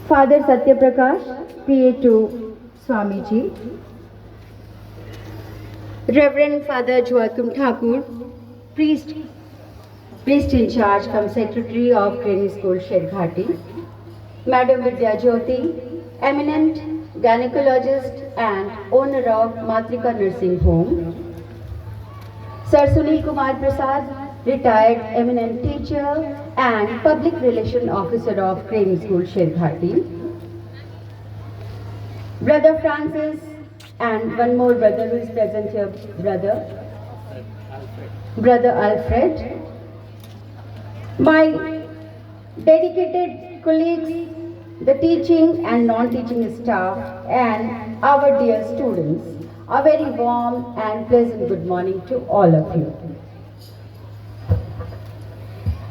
Father Satyaprakash, PA to Swamiji. Reverend Father Joachim Thakur, priest, priest in charge cum secretary of Training School Sherghati. Madam Vidya Jyoti, eminent gynecologist and owner of Matrika Nursing Home. Sir Sunil Kumar Prasad, retired eminent teacher and public relation officer of Training School Sherghati. Brother Francis and one more brother who is present here, Brother Alfred. My dedicated colleagues, the teaching and non-teaching staff and our dear students, a very warm and pleasant good morning to all of you.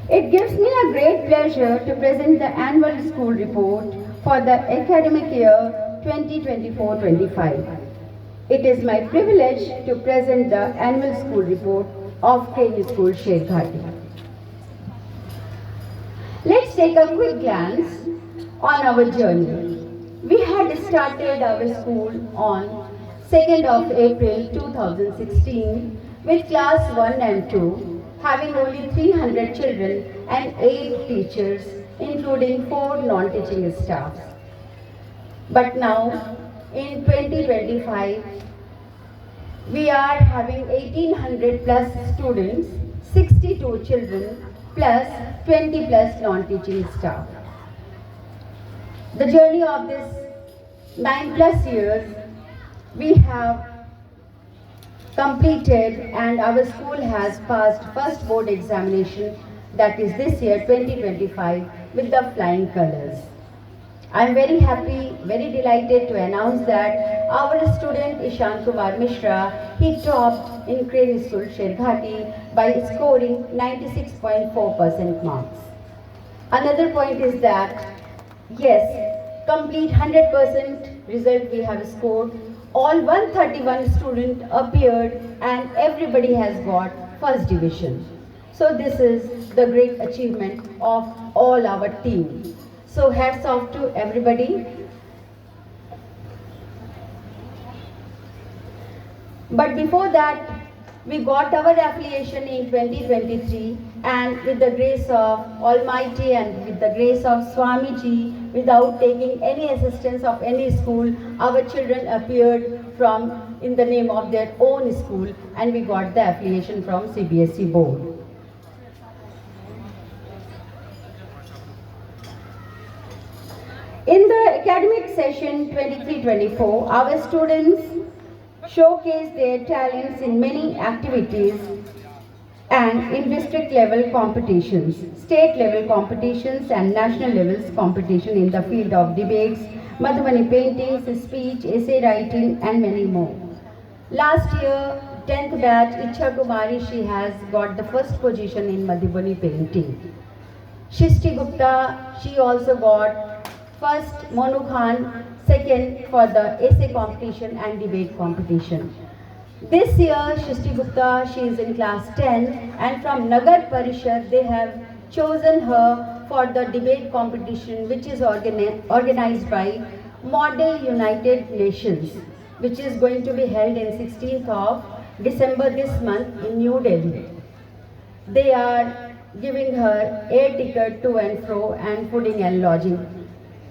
It gives me a great pleasure to present the annual school report for the academic year 2024-25. It is my privilege to present the annual school report of Training School Sherghati. Let's take a quick glance on our journey. We had started our school on 2nd of April 2016 with class 1 and 2, having only 300 children and 8 teachers, including 4 non-teaching staffs. But now, in 2025, we are having 1800 plus students, 62 children, plus 20 plus non-teaching staff. The journey of this 9 plus years, we have completed and our school has passed first board examination, that is this year 2025, with the flying colors. I am very happy, very delighted to announce that our student Ishan Kumar Mishra, he topped in Training School Sherghati by scoring 96.4% marks. Another point is that, yes, complete 100% result we have scored. All 131 students appeared and everybody has got first division. So this is the great achievement of all our team. So hats off to everybody. But before that, we got our affiliation in 2023, and with the grace of Almighty and with the grace of Swamiji, without taking any assistance of any school, our children appeared from in the name of their own school, and we got the affiliation from CBSE board. In the academic session 23-24, our students showcased their talents in many activities and in district level competitions, state level competitions and national levels competition in the field of debates, Madhubani paintings, speech, essay writing and many more. Last year, 10th batch, Ichha Kumari, she has got the first position in Madhubani painting. Shristi Gupta, she also got first, Monu Khan, second for the essay competition and debate competition. This year, Shristi Gupta, she is in class 10 and from Nagar Parishad, they have chosen her for the debate competition which is organized by Model United Nations, which is going to be held in 16th of December this month in New Delhi. They are giving her air ticket to and fro and fooding and lodging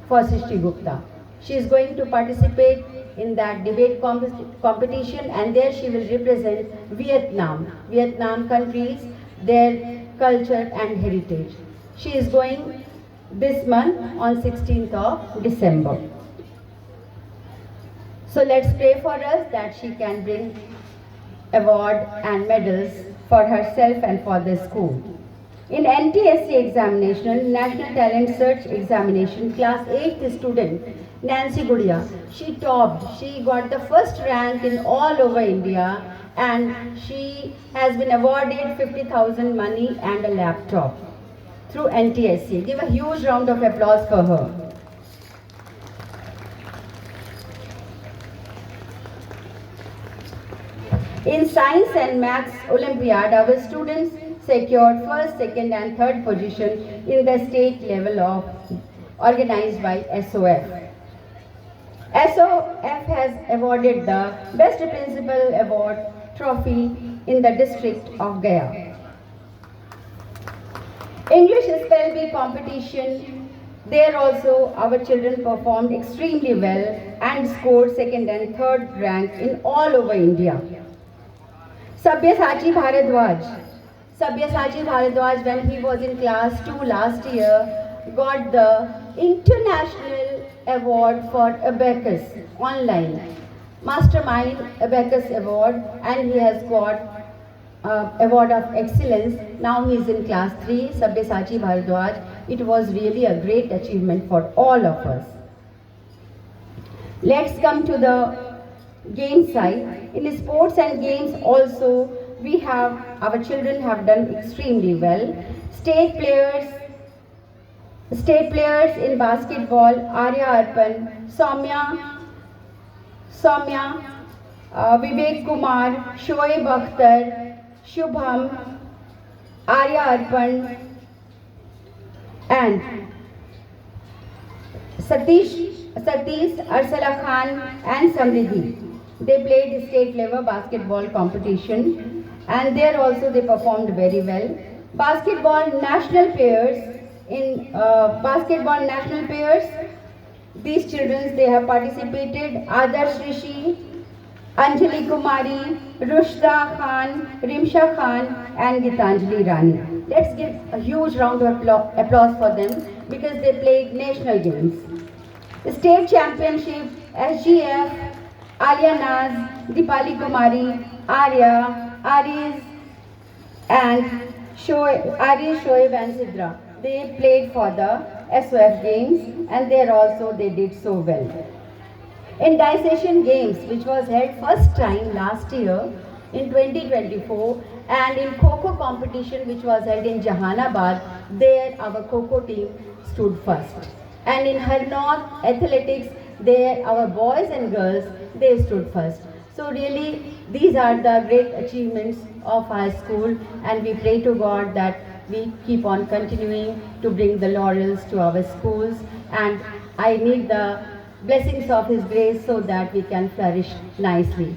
for Shristi Gupta. She is going to participate in that debate competition and there she will represent Vietnam countries, their culture and heritage. She is going this month on 16th of December. So let's pray for us that she can bring award and medals for herself and for the school. In NTSC examination, National Talent Search Examination, class 8th student, Nancy Gudia, she topped. She got the first rank in all over India and she has been awarded 50,000 money and a laptop through NTSC. Give a huge round of applause for her. In Science and Maths Olympiad, our students secured first, second and third position in the state level of organized by SOF. SOF has awarded the Best Principal Award trophy in the district of Gaya. English spell bee competition, there also our children performed extremely well and scored second and third rank in all over India. Sabyasachi Bharadwaj, when he was in class 2 last year, got the international award for Abacus online, Mastermind Abacus Award, and he has got award of excellence. Now he is in class 3, Sabyasachi Bharadwaj. It was really a great achievement for all of us. Let's come to the game side. In sports and games also, our children have done extremely well. State players in basketball, Arya Arpan, Soumya, Vivek Kumar, Shoaib Akhtar, Shubham, Arya Arpan, and Satish, Arsala Khan and Samriddhi. They played state level basketball competition and there also they performed very well. Basketball national pairs, these children, they have participated. Adarsh Rishi, Anjali Kumari, Rushda Khan, Rimsha Khan and Gitanjali Rani. Let's give a huge round of applause for them because they played national games. State Championship, SGF, Alia Naz, Dipali Kumari, Arya, Aris and Shoaib and Sidra. They played for the SOF games and there also they did so well. In dissection games, which was held first time last year in 2024, and in Kho-Kho competition which was held in Jahanabad, there our Kho-Kho team stood first. And in Harnaut athletics, there our boys and girls, they stood first. So really, these are the great achievements of our school, and we pray to God that we keep on continuing to bring the laurels to our schools, and I need the blessings of His grace so that we can flourish nicely.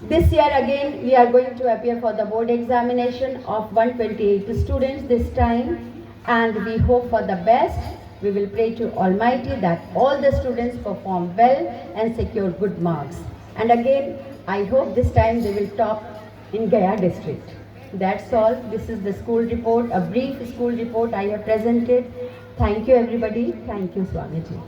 This year again we are going to appear for the board examination of 128 students this time, and we hope for the best. We will pray to Almighty that all the students perform well and secure good marks. And again, I hope this time they will top in Gaya district. That's all. This is the school report, a brief school report I have presented. Thank you everybody. Thank you Swamiji.